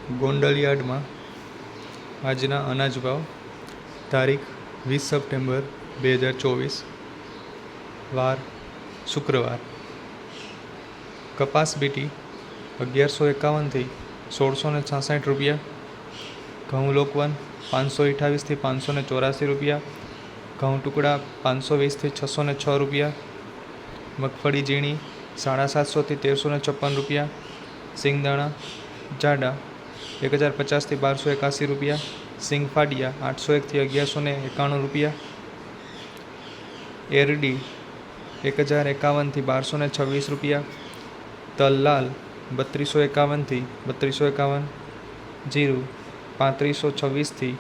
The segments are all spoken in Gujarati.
ગોંડલ યાર્ડમાં આજના અનાજ ભાવ તારીખ 20 સપ્ટેમ્બર 2024 વાર શુક્રવાર. કપાસ બીટી 1151થી 1666 રૂપિયા. ઘઉં લોકવન 528થી 584 રૂપિયા. ઘઉં ટુકડા 520થી 606 રૂપિયા. મગફળી ઝીણી 750થી 1356 રૂપિયા. સિંગદાણા જાડા 1050થી 1281 રૂપિયા. સિંગ ફાડિયા 801થી 1191 રૂપિયા. એરડી 1051થી 1226 રૂપિયા. તલ લાલ 3251થી 3251. જીરું 3526થી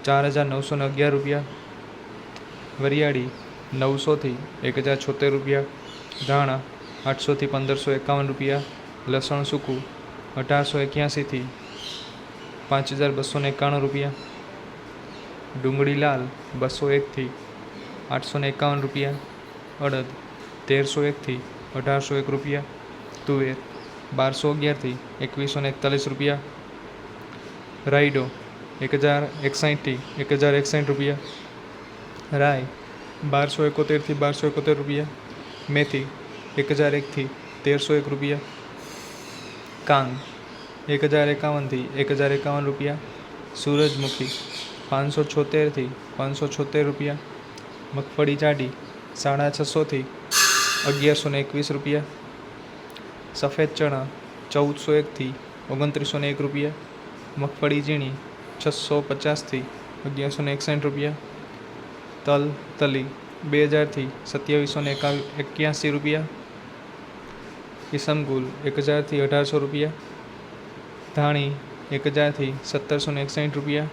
4911 રૂપિયા. વરિયાળી 900થી 1076 રૂપિયા. ધાણા 800થી 1551 રૂપિયા. લસણ સૂકું 1881થી 5291 રૂપિયા. ડુંગળી લાલ 201થી 851 રૂપિયા. અડદ 1301થી 1801 રૂપિયા. તુવેર 1211થી 2141 રૂપિયા. રાયડો 1061થી 1061 રૂપિયા. રાઈ 1271થી 1271 રૂપિયા. મેથી 1001થી 1301 રૂપિયા. કાંગ 1051થી 1051 રૂપિયા. સૂરજમુખી 576થી 576 રૂપિયા. મગફળી જાડી 650થી 1121 રૂપિયા. સફેદ ચણા 1401થી 2901 રૂપિયા. મગફળી ઝીણી 650થી 1161 રૂપિયા. તલ તલી 2000થી 2781 રૂપિયા. ઈસમગુલ 1000થી 1800 રૂપિયા. ધાણી 1000થી 1761 રૂપિયા.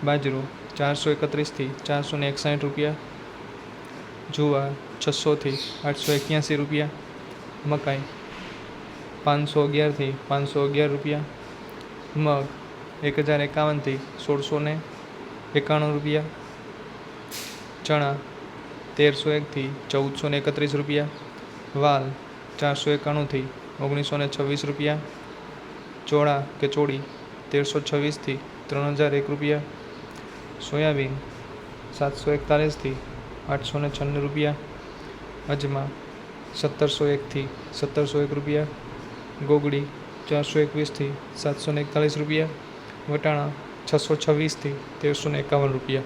બાજરો 431થી 461 રૂપિયા. જુવાર 600થી 881 રૂપિયા. મકાઈ 511થી 511 રૂપિયા. મગ 1051થી 1691 રૂપિયા. ચણા 1301થી 1431 રૂપિયા. વાલ 491થી 1926 રૂપિયા. ચોળા કે ચોળી 1326થી 3001 રૂપિયા. સોયાબીન 741થી 896 રૂપિયા. અજમા 1701થી 1701 રૂપિયા. ગોગડી 421થી 741 રૂપિયા. વટાણા 626થી 1351 રૂપિયા.